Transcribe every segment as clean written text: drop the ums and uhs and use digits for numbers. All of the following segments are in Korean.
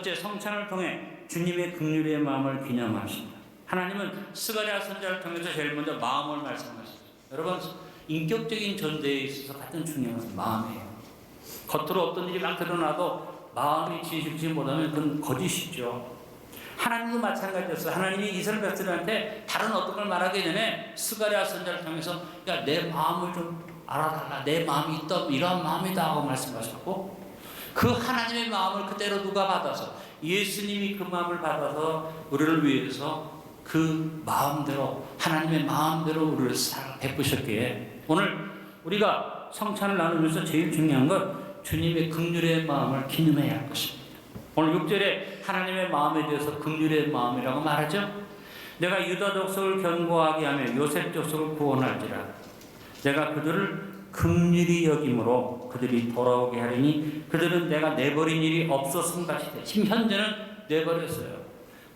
첫째, 성찬을 통해 주님의 긍휼의 마음을 기념하십니다. 하나님은 스가랴 선지자를 통해서 제일 먼저 마음을 말씀하십니다. 여러분, 인격적인 존재에 있어서 가장 중요한 것은 마음이에요. 겉으로 어떤 일이 막 드러나도 마음이 진실지 못하면 그건 거짓이죠. 하나님도 마찬가지였어요. 하나님이 이스라엘 백성들한테 다른 어떤 걸 말하기 전에 스가랴 선지자를 통해서 야, 내 마음을 좀 알아달라. 내 마음이 있다. 이러한 마음이다 하고 말씀하셨고, 그 하나님의 마음을 그대로 누가 받아서 예수님이 그 마음을 받아서 우리를 위해서 그 마음대로 하나님의 마음대로 우리를 베푸셨기에 오늘 우리가 성찬을 나누면서 제일 중요한 건 주님의 긍휼의 마음을 기념해야 할 것입니다. 오늘 6절에 하나님의 마음에 대해서 긍휼의 마음이라고 말하죠. 내가 유다 족속을 견고하게 하며 요셉 족속을 구원할지라. 내가 그들을 긍휼히 여김으로 그들이 돌아오게 하리니 그들은 내가 내버린 일이 없었음 같이 돼. 지금 현재는 내버렸어요.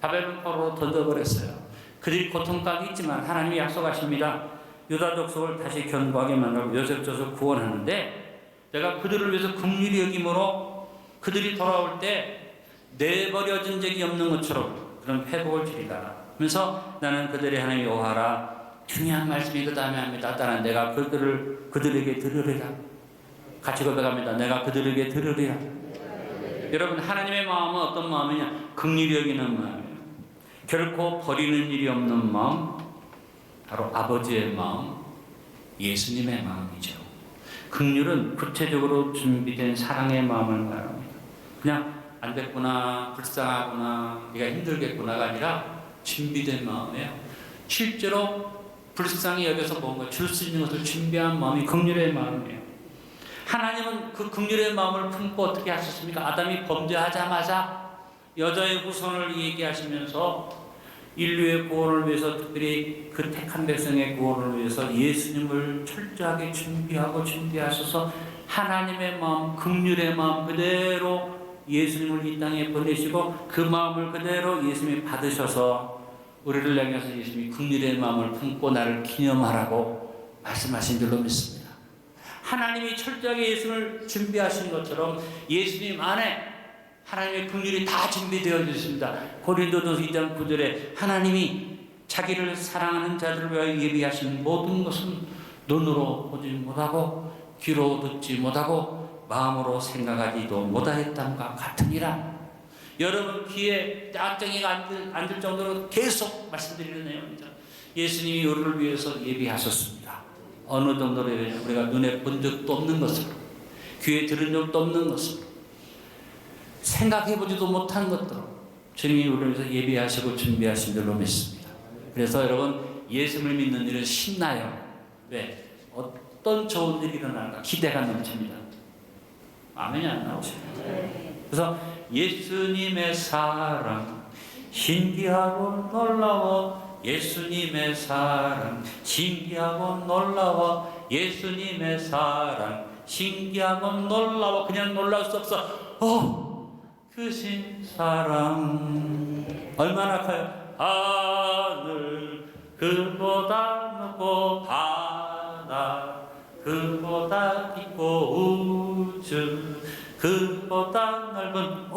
바벨론 포로로 던져버렸어요. 그들이 고통까지 있지만 하나님이 약속하십니다. 유다 족속을 다시 견고하게 만들고 요셉 족속을 구원하는데 내가 그들을 위해서 긍휼히 여김으로 그들이 돌아올 때 내버려진 적이 없는 것처럼 그런 회복을 주리라. 그래서 나는 그들의 하나님 여호와라. 중요한 말씀이 그 다음에 합니다. 따라 내가 그들에게 들으리라. 같이 고백합니다. 내가 그들에게 들으리라. 여러분, 하나님의 마음은 어떤 마음이냐? 긍휼히 여기는 마음이에요. 결코 버리는 일이 없는 마음, 바로 아버지의 마음, 예수님의 마음이죠. 긍휼은 구체적으로 준비된 사랑의 마음을 말합니다. 그냥 안 됐구나, 불쌍하구나, 네가 힘들겠구나가 아니라 준비된 마음이에요. 실제로 불쌍히 여겨서 뭔가 줄 수 있는 것을 준비한 마음이 긍휼의 마음이에요. 하나님은 그 긍휼의 마음을 품고 어떻게 하셨습니까? 아담이 범죄하자마자 여자의 후손을 얘기하시면서 인류의 구원을 위해서, 특별히 그 택한 백성의 구원을 위해서 예수님을 철저하게 준비하셔서 하나님의 마음, 긍휼의 마음 그대로 예수님을 이 땅에 보내시고 그 마음을 그대로 예수님이 받으셔서 우리를 향해서 예수님이 긍휼의 마음을 품고 나를 기념하라고 말씀하신 줄로 믿습니다. 하나님이 철저하게 예수를 준비하신 것처럼 예수님 안에 하나님의 긍휼이 다 준비되어 있습니다. 고린도전서 2장 9절에 하나님이 자기를 사랑하는 자들을 위하여 예비하신 모든 것은 눈으로 보지 못하고 귀로 듣지 못하고 마음으로 생각하지도 못하였다과 같으니라. 여러분 귀에 악정이가 앉을 정도로 계속 말씀드리는 내용입니다. 예수님이 우리를 위해서 예비하셨습니다. 어느 정도로 우리가 눈에 본 적도 없는 것으로, 귀에 들은 적도 없는 것으로, 생각해보지도 못한 것들로 주님이 우리를 위해서 예비하시고 준비하신 줄로 믿습니다. 그래서 여러분, 예수를 믿는 일은 신나요. 왜? 어떤 좋은 일이 일어날까 기대가 넘칩니다. 아멘이 안 나오십니다. 그래서 예수님의 사랑 신기하고 놀라워, 예수님의 사랑 신기하고 놀라워, 예수님의 사랑 신기하고 놀라워. 그냥 놀랄 수 없어. 크신 사랑 얼마나 커요. 하늘 그보다 높고 바다 그보다 깊고 우주 그보다 넓은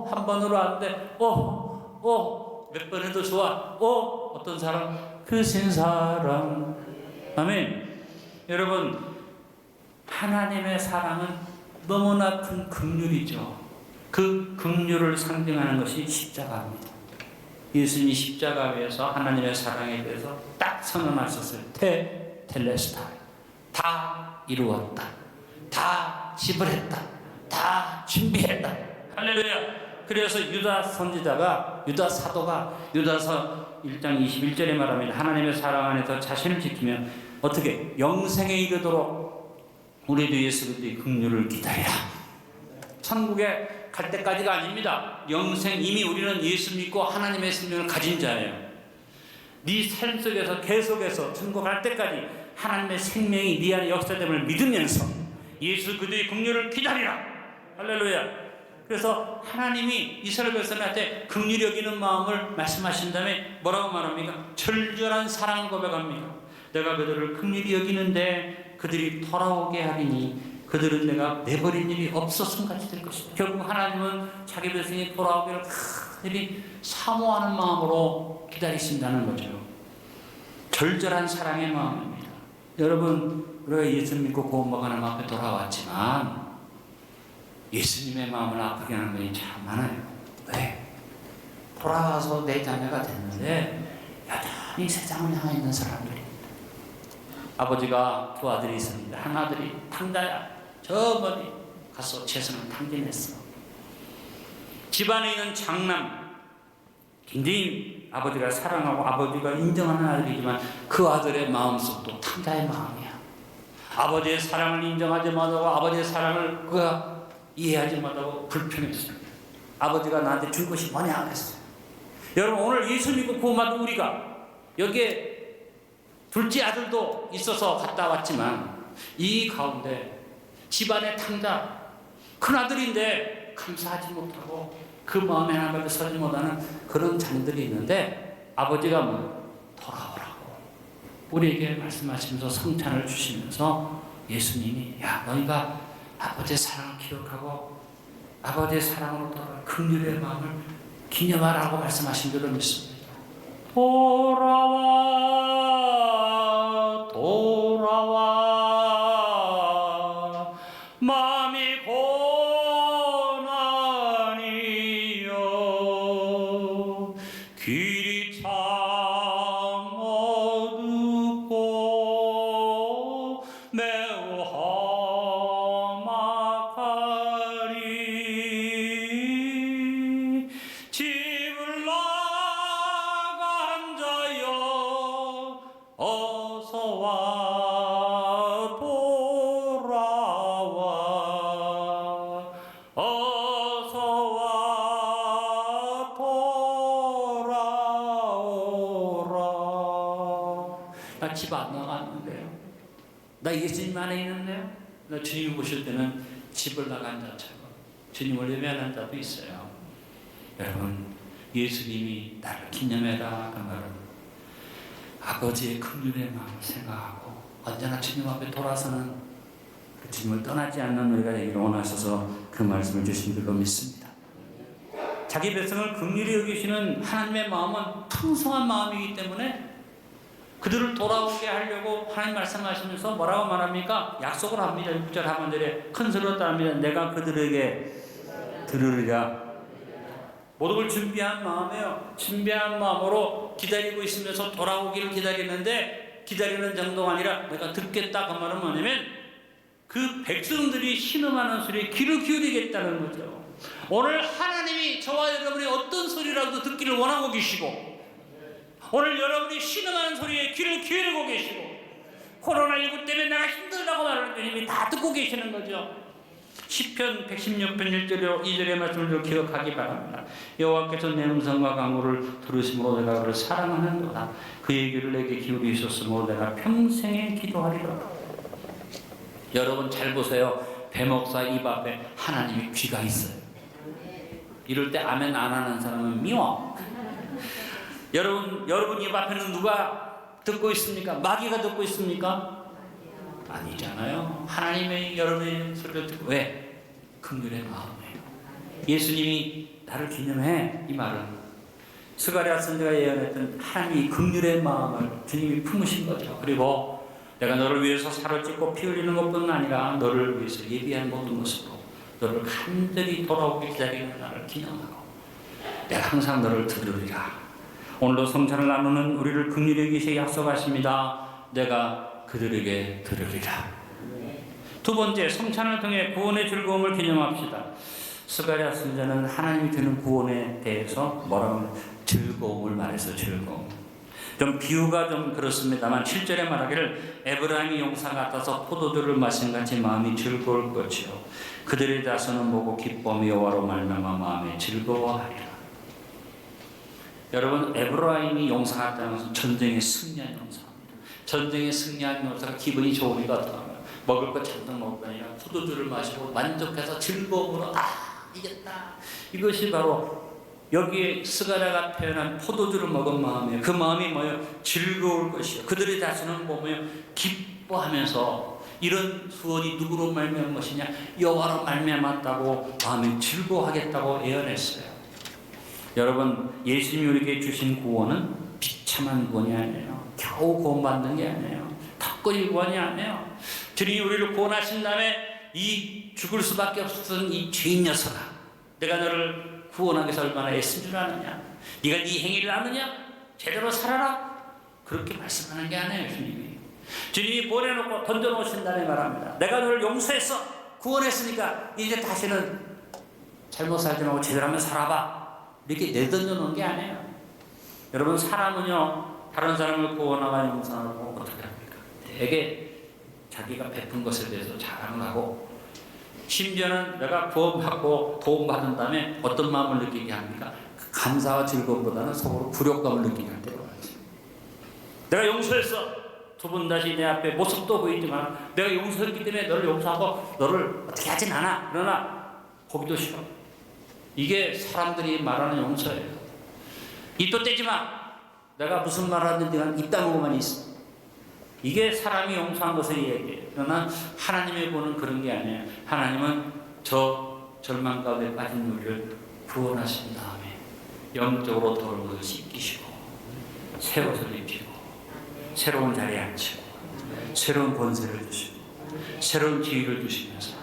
한 번으로 안 돼. 몇 번 해도 좋아. 어떤 사람? 크신 사랑. 아멘. 여러분, 하나님의 사랑은 너무나 큰 긍휼이죠. 그 긍휼을 상징하는 것이 십자가입니다. 예수님이 십자가 위에서 하나님의 사랑에 대해서 딱 선언하셨어요. 텔레스타이. 다 이루었다. 다 지불했다. 다 준비했다. 할렐루야. 그래서 유다 선지자가, 유다 사도가 유다서 1장 21절에 말합니다. 하나님의 사랑 안에서 자신을 지키면 어떻게 영생에 이르도록 우리도 예수 그리스도의 긍휼을 기다리라. 천국에 갈 때까지가 아닙니다. 영생, 이미 우리는 예수 믿고 하나님의 생명을 가진 자예요. 네 삶 속에서 계속해서 천국 갈 때까지 하나님의 생명이 네 안에 역사됨을 믿으면서 예수 그리스도의 긍휼을 기다리라. 할렐루야. 그래서 하나님이 이스라엘 백성한테 긍휼히 여기는 마음을 말씀하신 다음에 뭐라고 말합니까? 절절한 사랑을 고백합니다. 내가 그들을 긍휼히 여기는데 그들이 돌아오게 하리니 그들은 내가 내버린 일이 없었음 같이 될 것이다. 결국 하나님은 자기 백성이 돌아오기를 간절히 사모하는 마음으로 기다리신다는 거죠. 절절한 사랑의 마음입니다. 여러분, 우리가 예수 믿고 구원받은 앞에 돌아왔지만 예수님의 마음을 아프게 하는 분이 참 많아요. 왜? 돌아와서 내 자녀가 됐는데 여전히 세상을 향해 있는 사람들입니다. 아버지가 두 아들이 있습니다. 한 아들이 탕자야. 저 멀리 가서 재산을 탕진했어. 집안에 있는 장남, 굉장히 아버지가 사랑하고 아버지가 인정하는 아들이지만 그 아들의 마음속도 탕자의 마음이야. 아버지의 사랑을 인정하지 못하고 아버지의 사랑을 그가 이해하지 못하고 불편했어요. 아버지가 나한테 준 것이 뭐냐 그랬어요. 여러분, 오늘 예수 믿고 구원받은 우리가 여기에 둘째 아들도 있어서 갔다 왔지만 이 가운데 집안의 탕자, 큰아들인데 감사하지 못하고 그 마음에 하나님께 서지 못하는 그런 자녀들이 있는데 아버지가 돌아오라고 우리에게 말씀하시면서 성찬을 주시면서 예수님이 야, 너희가 아버지의 사랑을 기억하고 아버지의 사랑으로 돌아올 긍휼의 마음을 기념하라고 말씀하신 줄로 믿습니다. 돌아와 돌아와 마음이 고난이여 길이 참 어둡고 매우 험악하리 집을 나간 자여 어서와 돌아와 어서와 돌아오라. 나 집 안 나갔는데요. 나 예수님 안에 있는데요. 나 주님 보실 때는 집을 나간 자처럼 주님을 외면한 자도 있어요. 여러분, 예수님이 나를 기념해라 그 말은 아버지의 긍휼의 마음을 생각하고 언제나 주님 앞에 돌아서는 그 주님을 떠나지 않는 우리가 되기를 원하셔서 그 말씀을 주신 줄로 믿습니다. 자기 백성을 긍휼히 여기시는 하나님의 마음은 풍성한 마음이기 때문에 그들을 돌아오게 하려고 하나님 말씀하시면서 뭐라고 말합니까? 약속을 합니다. 6절 하반절에 큰 소리로 따릅니다. 내가 그들에게 들으리라. 모든 걸 준비한 마음이에요. 준비한 마음으로 기다리고 있으면서 돌아오기를 기다리는데 기다리는 정도가 아니라 내가 듣겠다 그 말은 뭐냐면 그 백성들이 신음하는 소리에 귀를 기울이겠다는 거죠. 오늘 하나님이 저와 여러분이 어떤 소리라도 듣기를 원하고 계시고 오늘 여러분이 신음하는 소리에 귀를 기울이고 계시고 코로나19 때문에 내가 힘들다고 말하는 주님이 다 듣고 계시는 거죠. 시편 116편 1절에 2절의 말씀을 기억하기 바랍니다. 여호와께서 내 음성과 강구를 들으심으로 내가 그를 사랑하는도다. 그의 귀를 내게 기울이셨으므로 내가 평생에 기도하리라. 여러분 잘 보세요. 배목사 입 앞에 하나님의 귀가 있어요. 이럴 때 아멘 안 하는 사람은 미워. 여러분 입 앞에는 누가 듣고 있습니까? 마귀가 듣고 있습니까? 아니잖아요. 하나님의 여러분의 소리를 듣고 왜? 긍휼의 마음이에요. 예수님이 나를 기념해 이 말은 스가랴 선지자가 예언했던 하나님이 긍휼의 마음을 주님이 품으신 거죠. 그리고 내가 너를 위해서 살을 찢고 피 흘리는 것뿐 아니라 너를 위해서 예비한 모든 것으로 너를 간절히 돌아오게 기다리는 나를 기념하고 내가 항상 너를 들으리라. 오늘도 성찬을 나누는 우리를 긍휼히 여기시게 약속하십니다. 내가 그들에게 들으리라. 두 번째, 성찬을 통해 구원의 즐거움을 기념합시다. 스가랴 선지자는 하나님이 주는 구원에 대해서 뭐라고 하면 즐거움을 말해서 즐거움. 좀 비유가 좀 그렇습니다만 7절에 말하기를 에브라임이 용사 같아서 포도주를 마신 같이 마음이 즐거울 것이요 그들의 자손은 보고 기쁨이 여호와로 말미암아 마음에 즐거워하리라. 여러분, 에브라임이 용사 같다는 것은 전쟁에 승리한 용사입니다. 전쟁에 승리한 용사가 기분이 좋으니까 어떡하면 먹을 거 잔뜩 먹을 거 아니라 포도주를 마시고 만족해서 즐거움으로 이겼다. 이것이 바로 여기에 스가랴가 표현한 포도주를 먹은 마음이에요. 그 마음이 뭐예요? 즐거울 것이요 그들의 자손은 보면 기뻐하면서 이런 후원이 누구로 말미암은 것이냐? 여호와로 말미암았다고 마음이 즐거워하겠다고 예언했어요. 여러분, 예수님이 우리에게 주신 구원은 비참한 구원이 아니에요. 겨우 구원받는 게 아니에요. 턱걸이 구원이 아니에요. 주님이 우리를 구원하신 다음에 이 죽을 수밖에 없었던 이 죄인 녀석아, 내가 너를 구원하기 위해서 얼마나 애쓴 줄 아느냐? 네가 네 행위를 아느냐? 제대로 살아라. 그렇게 말씀하는 게 아니에요. 주님이 보내놓고 던져놓으신 다음에 말합니다. 내가 너를 용서했어, 구원했으니까 이제 다시는 잘못 살지 말고 제대로 하면 살아봐. 이렇게 내던져놓은 게 아니에요. 여러분, 사람은요, 다른 사람을 구원하거나 용서하고 어떻게 합니까? 되게 자기가 베푼 것에 대해서 자랑을 하고, 심지어는 내가 구원받고 도움받은 다음에 어떤 마음을 느끼게 합니까? 감사와 즐거움보다는 속으로 굴욕감을 느끼게 할 때가 많죠. 내가 용서했어. 두 번 다시 내 앞에 모습도 보이지만 내가 용서했기 때문에 너를 용서하고 너를 어떻게 하진 않아. 그러나 보기도 싫어. 이게 사람들이 말하는 용서예요. 입도 떼지 마. 내가 무슨 말을 하는지 입 다물고만 있어. 이게 사람이 용서한 것을 얘기해요. 그러나 하나님의 보는 그런 게 아니에요. 하나님은 저 절망 가운데 빠진 우리를 구원하신 다음에 영적으로 더러운 씻기시고 새 옷을 입히고 새로운 자리에 앉히고 새로운 권세를 주시고 새로운 기회를 주시면서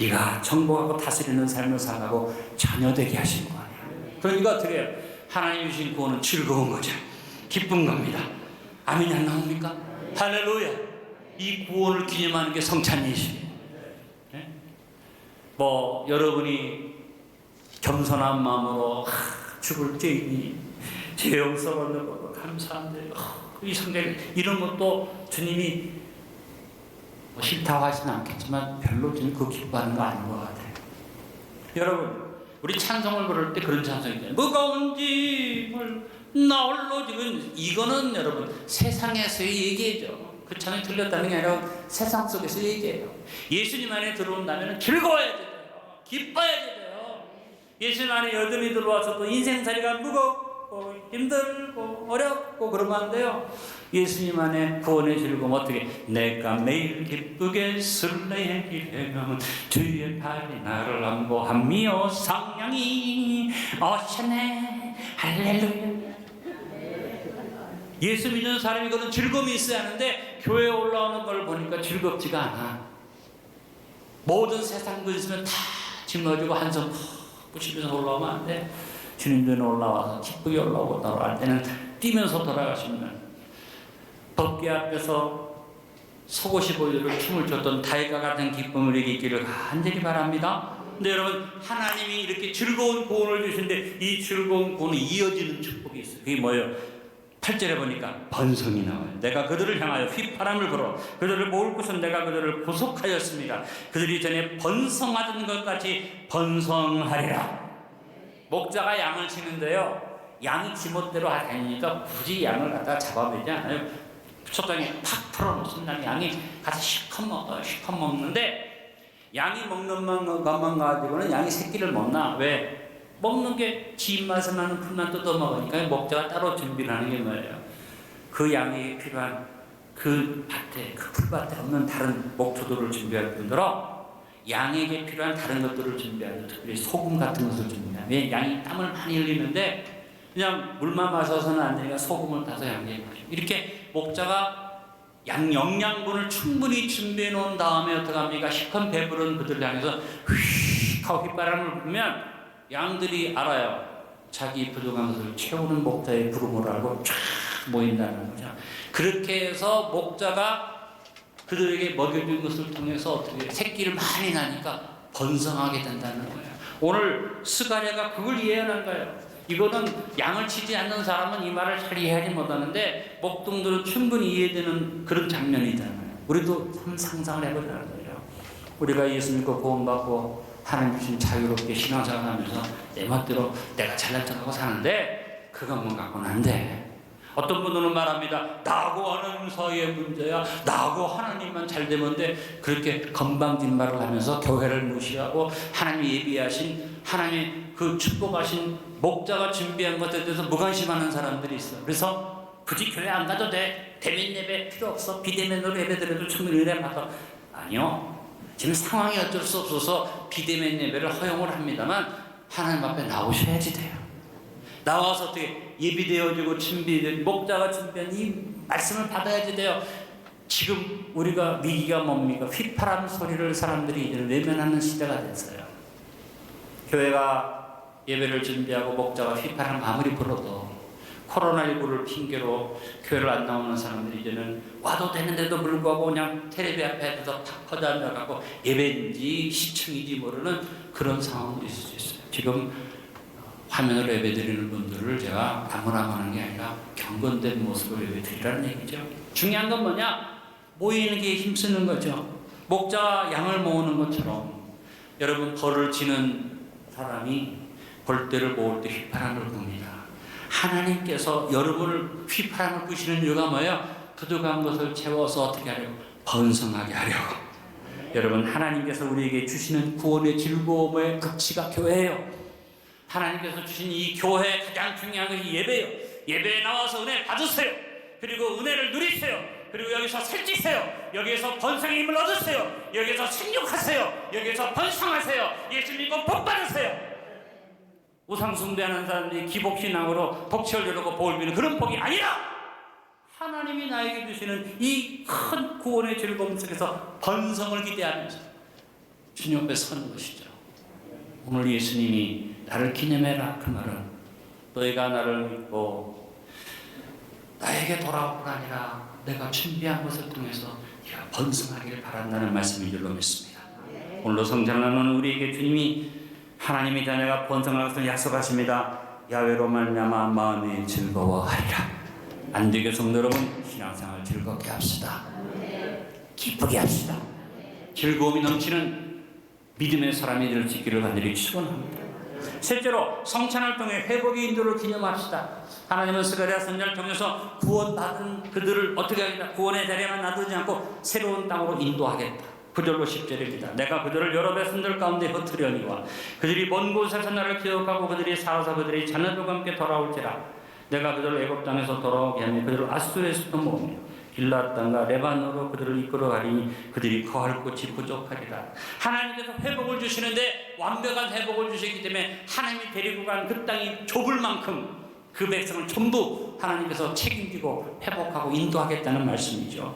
네가 정복하고 다스리는 삶을 살아가고 자녀되게 하신 거 아니에요. 그러니까 어떻게 해요? 하나님 주신 구원은 즐거운 거죠. 기쁜 겁니다. 아멘이 안 나옵니까? 할렐루야. 이 구원을 기념하는 게 성찬이시에요. 네? 뭐 여러분이 겸손한 마음으로 죽을 죄인이 죄 용서받는 것도 감사한데 이 성경 이런 것도 주님이 뭐 싫다고 하지는 않겠지만 별로 주님 그거 기뻐하는 거 아닌 것 같아요. 여러분, 우리 찬송을 부를 때 그런 찬송이 있잖아요. 무거운 짐을 나 홀로 지금 이거는 여러분 세상에서의 얘기죠. 그 찬송이 들렸다는 게 아니라 세상 속에서 얘기해요. 예수님 안에 들어온다면 즐거워야 돼요. 기뻐야 돼요. 예수님 안에 여전히 들어와서 또 인생살이가 무겁고 힘들고 어렵고 그러면 안 돼요. 예수님 안에 구원의 즐거움 어떻게? 내가 매일 기쁘게 술래의 길에 가면 주의 팔이 나를 안보하며 성령이 오셨네. 할렐루야. 예수 믿는 사람이 그런 즐거움이 있어야 하는데 교회에 올라오는 걸 보니까 즐겁지가 않아. 모든 세상 거 있으면 다 짊어지고 한숨 푹 pu시면서 올라오면 안 돼. 주님들은 올라와서 기쁘게 올라오고 돌아갈 때는 뛰면서 돌아가시면 법궤 앞에서 속옷이 보이도록 춤을 췄던 다윗과 같은 기쁨을 이기기를 간절히 바랍니다. 근데 여러분, 하나님이 이렇게 즐거운 구원을 주시는데 이 즐거운 구원은 이어지는 축복이 있어요. 그게 뭐예요? 8절에 보니까 번성이 나와요. 내가 그들을 향하여 휘파람을 불어 그들을 모을 곳은 내가 그들을 구속하였습니다. 그들이 전에 번성하던 것 같이 번성하리라. 목자가 양을 치는데요, 양이 지멋대로 다니니까 굳이 양을 갖다가 잡아매지 않아요. 초장에 팍 풀어놓습니다. 양이 가서 실컷 먹는데 양이 먹는 것만 가지고는 양이 새끼를 먹나? 왜? 먹는 게 지 입맛에 맞는 풀만 뜯어 먹으니까 목자가 따로 준비를 하는 게 뭐예요? 그 양이 필요한 그 밭에, 그 풀밭에 없는 다른 목초들을 준비할 뿐더러 양에게 필요한 다른 것들을 준비하죠. 특별히 소금 같은 것을 준비해요. 왜? 양이 땀을 많이 흘리는데 그냥 물만 마셔서는 안 되니까 소금을 타서 양에게 마셔요. 이렇게 목자가 양 영양분을 충분히 준비해 놓은 다음에 어떻게 합니까? 시큰 배부른 그들을 향해서 휙 하고 휘바람을 불면 양들이 알아요. 자기 부족한 것을 채우는 목자의 부름을 알고 쫙 모인다는 거죠. 그렇게 해서 목자가 그들에게 먹여준 것을 통해서 어떻게 새끼를 많이 나니까 번성하게 된다는 거예요. 오늘 스가랴가 그걸 예언한 거예요. 이거는 양을 치지 않는 사람은 이 말을 잘 이해하지 못하는데 목동들은 충분히 이해되는 그런 장면이잖아요. 우리도 한번 상상을 해보자는 거예요. 우리가 예수 믿고 구원받고 하나님 주신 자유롭게 신앙생활 하면서 내 멋대로 내가 잘난 척하고 사는데 그것만 갖고는 안 돼. 어떤 분들은 말합니다. 나하고 하나님 사이의 문제야. 나하고 하나님만 잘 되면 돼. 그렇게 건방진 말을 하면서 교회를 무시하고 하나님 예비하신 하나님 그 축복하신 목자가 준비한 것에 대해서 무관심하는 사람들이 있어. 그래서 굳이 교회 안 가도 돼. 대면 예배 필요 없어. 비대면으로 예배 드려도 충분히 은혜 받아. 아니요. 지금 상황이 어쩔 수 없어서 비대면 예배를 허용을 합니다만 하나님 앞에 나오셔야지 돼요. 나와서 어떻게 예비되어지고 준비되어 목자가 준비한 이 말씀을 받아야지 돼요. 지금 우리가 위기가 뭡니까? 휘파람 소리를 사람들이 이제 외면하는 시대가 됐어요. 교회가 예배를 준비하고 목자가 휘파람 아무리 불어도 코로나19를 핑계로 교회를 안 나오는 사람들이 이제는 와도 되는데도 불구하고 그냥 텔레비 앞에서 탁 퍼져 앉아갖고 예배인지 시청인지 모르는 그런 상황도 있을 수 있어요. 지금 화면으로 예배 드리는 분들을 제가 아무나하는 게 아니라 경건된 모습으로 예배 드리라는 얘기죠. 중요한 건 뭐냐? 모이는 게 힘쓰는 거죠. 목자가 양을 모으는 것처럼 여러분 벌을 지는 사람이 벌떼를 모을 때 휘파람을 붑니다. 하나님께서 여러분을 휘파람을 부시는 이유가 뭐예요? 부족한 것을 채워서 어떻게 하려고? 번성하게 하려고. 여러분 하나님께서 우리에게 주시는 구원의 즐거움의 극치가 교회예요. 하나님께서 주신 이 교회의 가장 중요한 것이 예배예요. 예배에 나와서 은혜 받으세요. 그리고 은혜를 누리세요. 그리고 여기서 살찌세요. 여기에서 번성의 힘을 얻으세요. 여기에서 생육하세요. 여기에서 번성하세요. 예수 믿고 복 받으세요. 우상 숭배하는 사람들이 기복신앙으로 복치를 누르고 복을 비는 그런 복이 아니라 하나님이 나에게 주시는 이 큰 구원의 즐거움 속에서 번성을 기대하면서 주님 앞에 서는 것이죠. 오늘 예수님이 나를 기념해라 그 말은 너희가 나를 믿고 나에게 돌아올 뿐 아니라 내가 준비한 것을 통해서 네가 번성하기를 바란다는 말씀인 줄로 믿습니다. 오늘도 성장을 하는 우리에게 주님이 하나님의 자녀가 번성할 것을 약속하십니다. 야훼로 말미암아 마음이 즐거워하리라. 안되게 성도 여러분 신앙생활 즐겁게 합시다. 기쁘게 합시다. 즐거움이 넘치는 믿음의 사람이 될 수 있기를 간절히 축원합니다. 셋째로 성찬을 통해 회복의 인도를 기념합시다. 하나님은 스가랴 선지자를 통해서 구원받은 그들을 어떻게 하겠다? 구원의 자리에만 놔두지 않고 새로운 땅으로 인도하겠다. 9절로 10절입니다. 내가 그들을 여러 백성들 가운데 흩으려니와 그들이 먼 곳에서 나를 기억하고 그들이 살아서 그들의 자녀들과 함께 돌아올지라. 내가 그들을 애굽 땅에서 돌아오게 하며 그들을 아수르에서 모으며 길앗 땅과 레바논으로 그들을 이끌어가리니 그들이 거할 곳이 부족하리라. 하나님께서 회복을 주시는데 완벽한 회복을 주시기 때문에 하나님이 데리고 간 그 땅이 좁을 만큼 그 백성을 전부 하나님께서 책임지고 회복하고 인도하겠다는 말씀이죠.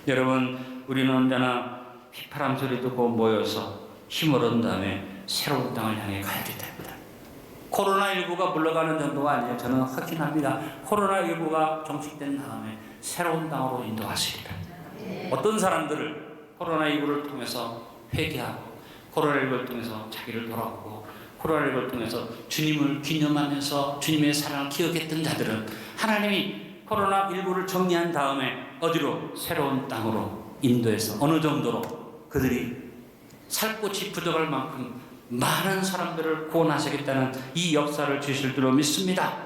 여러분 우리는 언제나 휘파람 소리 듣고 모여서 힘을 얻은 다음에 새로운 땅을 향해 가야 됩니다. 코로나19가 물러가는 정도가 아니에요. 저는 확신합니다. 코로나19가 종식된 다음에 새로운 땅으로 인도하시리라. 어떤 사람들을 코로나19를 통해서 회개하고 코로나19를 통해서 자기를 돌아보고 코로나19를 통해서 주님을 기념하면서 주님의 사랑을 기억했던 자들은 하나님이 코로나19를 정리한 다음에 어디로? 새로운 땅으로 인도해서 어느 정도로 그들이 살 곳이 부족할 만큼 많은 사람들을 구원하시겠다는 이 역사를 주실 줄로 믿습니다.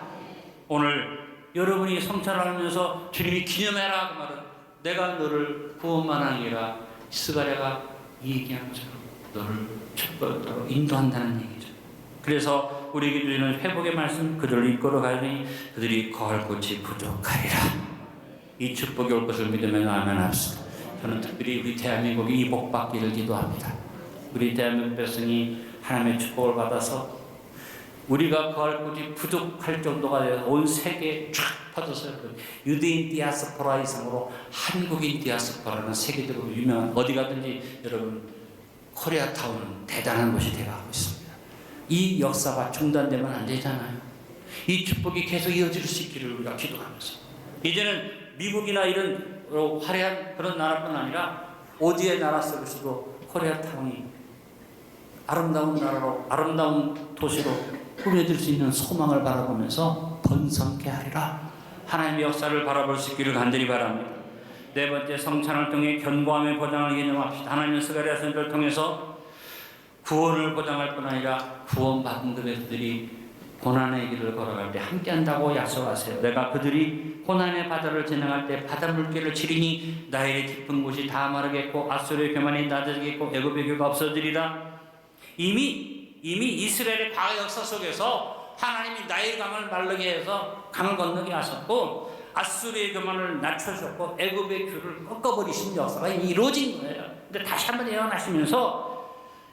오늘 여러분이 성찬을 하면서 주님이 기념해라 그 말은 내가 너를 구원만 아니라 스가랴가 얘기한 것처럼 너를 축복으로 인도한다는 얘기죠. 그래서 우리에게 주시는 회복의 말씀 그들을 이끌어가니 그들이 거할 곳이 부족하리라. 이 축복이 올 것을 믿으면 아멘합시다. 저는 특별히 우리 대한민국이 이 복 받기를 기도합니다. 우리 대한민국 백성이 하나님의 축복을 받아서 우리가 거할 곳이 부족할 정도가 되어서 온 세계에 쫙 퍼져서 유대인 디아스포라 이상으로 한국인 디아스포라는 세계적으로 유명한 어디 가든지 여러분 코리아타운은 대단한 곳이 되어가고 있습니다. 이 역사가 중단되면 안 되잖아요. 이 축복이 계속 이어질 수 있기를 우리가 기도하면서 이제는 미국이나 이런 화려한 그런 나라뿐 아니라 어디의 나라 속에서도 코리아타운이 아름다운 나라로 아름다운 도시로 꾸며질 수 있는 소망을 바라보면서 번성케 하리라. 하나님의 역사를 바라볼 수 있기를 간절히 바랍니다. 네 번째 성찬을 통해 견고함의 보장을 기념합시다. 하나님은 스가랴 선지자를 통해서 구원을 보장할 뿐 아니라 구원받은 그들이 고난의 길을 걸어갈 때 함께한다고 약속하세요. 내가 그들이 고난의 바다를 지나갈 때 바다 물결을 치리니 나일의 깊은 곳이 다 마르겠고 아수르의 교만이 낮아지겠고 애굽의 교가 없어지리라. 이미 이스라엘의 과거 역사 속에서 하나님이 나일 강을 마르게 해서 강을 건너게 하셨고 아수르의 교만을 낮춰주셨고 애굽의 규를 꺾어버리신 역사가 이루어진 거예요. 근데 다시 한번 예언하시면서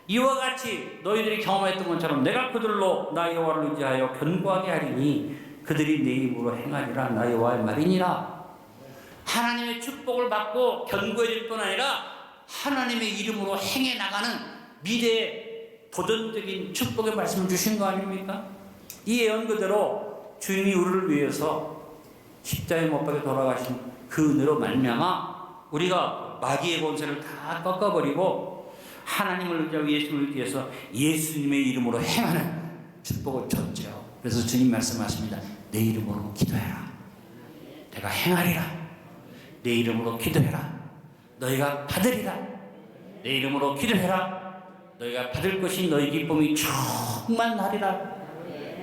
이와 같이 너희들이 경험했던 것처럼 내가 그들로 나 여호와를 의지하여 견고하게 하리니 그들이 내 입으로 행하리라 나 여호와의 말이니라. 하나님의 축복을 받고 견고해질 뿐 아니라 하나님의 이름으로 행해 나가는 미래의 도전적인 축복의 말씀을 주신 거 아닙니까? 이 예언 그대로 주님이 우리를 위해서 십자가에 못 박혀 돌아가신 그 은혜로 말미암아 우리가 마귀의 권세를 다 꺾어버리고 하나님을 의지하고 예수님을 의지해서 예수님의 이름으로 행하는 축복을 줬죠. 그래서 주님 말씀하십니다. 내 이름으로 기도해라. 내가 행하리라. 내 이름으로 기도해라. 너희가 받으리라. 내 이름으로 기도해라. 너희가 받을 것이 너희 기쁨이 충만하리라.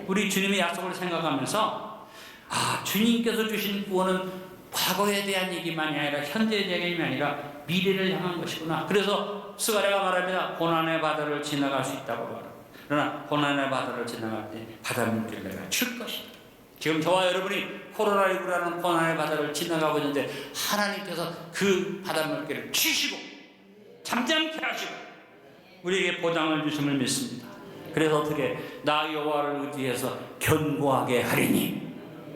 우리 주님의 약속을 생각하면서 주님께서 주신 구원은 과거에 대한 얘기만이 아니라 현재의 얘기만이 아니라 미래를 향한 것이구나. 그래서 스가랴가 말합니다. 고난의 바다를 지나갈 수 있다고 말합니다. 그러나 고난의 바다를 지나갈 때 바다 물결을 내가 칠 것이다. 지금 저와 여러분이 코로나19라는 고난의 바다를 지나가고 있는데 하나님께서 그 바다 물결을 치시고 잠잠케 하시고 우리에게 보장을 주심을 믿습니다. 그래서 어떻게 나 여호와를 의지해서 견고하게 하리니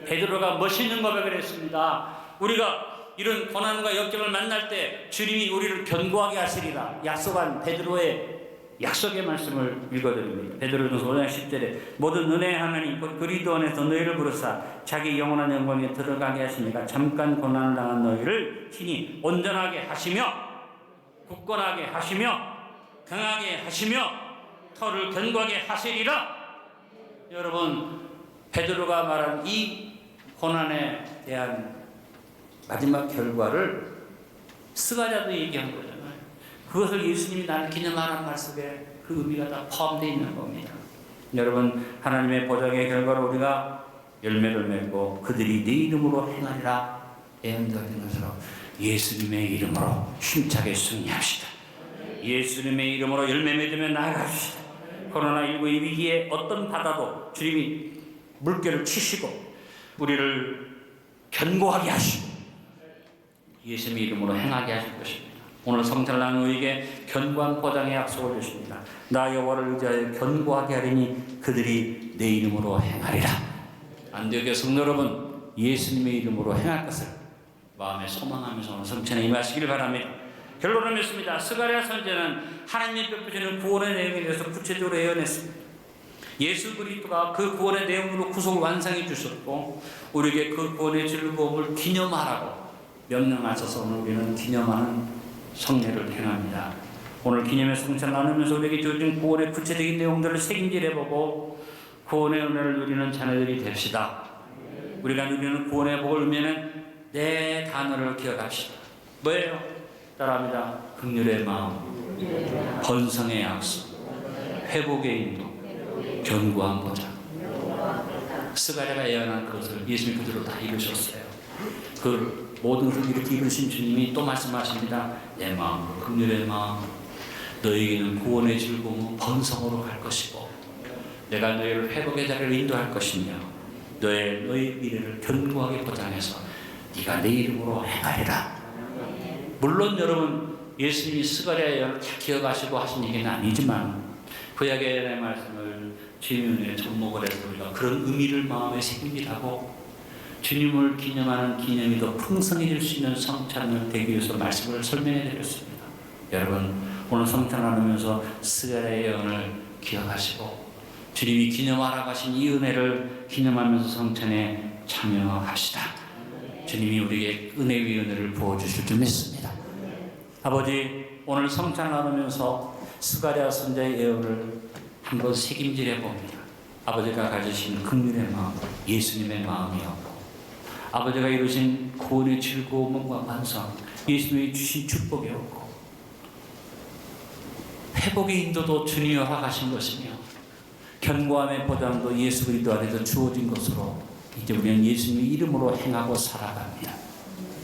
베드로가 멋있는 고백을 했습니다. 우리가 이런 고난과 역경을 만날 때 주님이 우리를 견고하게 하시리라 약속한 베드로의 약속의 말씀을 읽어드립니다. 베드로전서 5장 10절에 모든 은혜의 하나님 곧 그리스도 안에서 너희를 부르사 자기 영원한 영광에 들어가게 하시니까 잠깐 고난을 당한 너희를 친히 온전하게 하시며 굳건하게 하시며 강하게 하시며 터를 견고하게 하시리라. 여러분 베드로가 말한 이 고난에 대한 마지막 결과를 스가랴도 얘기한 거잖아요. 그것을 예수님이 나를 기념하라는 말씀에 그 의미가 다 포함되어 있는 겁니다. 여러분 하나님의 보장의 결과로 우리가 열매를 맺고 그들이 내 이름으로 행하리라 예언되는 것으로 예수님의 이름으로 힘차게 승리합시다. 예수님의 이름으로 열매 맺으며 나아갑시다. 코로나19의 위기에 어떤 바다도 주님이 물결을 치시고 우리를 견고하게 하시고 예수님의 이름으로 행하게 하실 것입니다. 오늘 성찬을 나눈 우리에게 견고한 보장의 약속을 주십니다. 나 여호와를 의지하여 견고하게 하리니 그들이 내 이름으로 행하리라. 안디옥의 성도 여러분 예수님의 이름으로 행할 것을 마음에 소망하면서 오늘 성찬에 임하시길 바랍니다. 결론을 맺습니다. 스가랴 선지자는 하나님이 베푸시는 구원의 내용에 대해서 구체적으로 예언했습니다. 예수 그리스도가 그 구원의 내용으로 구속을 완성해 주셨고 우리에게 그 구원의 즐거움을 기념하라고 명령하셔서 오늘 우리는 기념하는 성례를 행합니다. 오늘 기념의 성찬을 나누면서 우리에게 주어진 구원의 구체적인 내용들을 새김질해보고 구원의 은혜를 누리는 자녀들이 됩시다. 우리가 누리는 구원의 복을 누리는 네 단어를 기억합시다. 뭐예요? 따라합니다. 긍휼의 마음, 번성의 약속, 회복의 인도, 견고한 보장. 스가랴가 예언한 그것을 예수님 그대로 다 이루셨어요. 그 모든 것을 이렇게 이루신 주님이 또 말씀하십니다. 내 마음, 긍휼의 마음, 너희에게는 구원의 즐거움은 번성으로 갈 것이고 내가 너희를 회복의 자리를 인도할 것이며 너희 미래를 견고하게 보장해서 네가 내 이름으로 행하리라. 물론 여러분 예수님이 스가랴의 예언을 다 기억하시고 하신 얘기는 아니지만 구약의 말씀을 주님의 접목을 해서 우리가 그런 의미를 마음에 새김질하고 주님을 기념하는 기념이 더 풍성해질 수 있는 성찬을 되기 위해서 말씀을 설명해 드렸습니다. 여러분 오늘 성찬을 나누면서 스가랴의 예언을 기억하시고 주님이 기념하라고 하신 이 은혜를 기념하면서 성찬에 참여합시다. 주님이 우리에게 은혜 위 은혜를 부어주실 줄 믿습니다. 아버지 오늘 성찬을 나누면서 스가랴 선지자의 예언을 한번 새김질해 봅니다. 아버지가 가지신 긍휼의 마음, 예수님의 마음이었고 아버지가 이루신 구원의 즐거움과 반성, 예수님이 주신 축복이었고 회복의 인도도 주님이 허락하신 것이며 견고함의 보장도 예수 그리스도 안에서 주어진 것으로 이제 우리는 예수님의 이름으로 행하고 살아갑니다.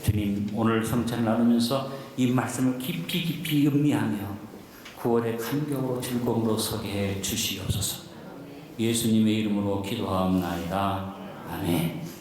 주님 오늘 성찬을 나누면서 이 말씀을 깊이 음미하며 구원의 감격으로 즐거움으로 서게 해 주시옵소서. 예수님의 이름으로 기도하옵나이다. 아멘.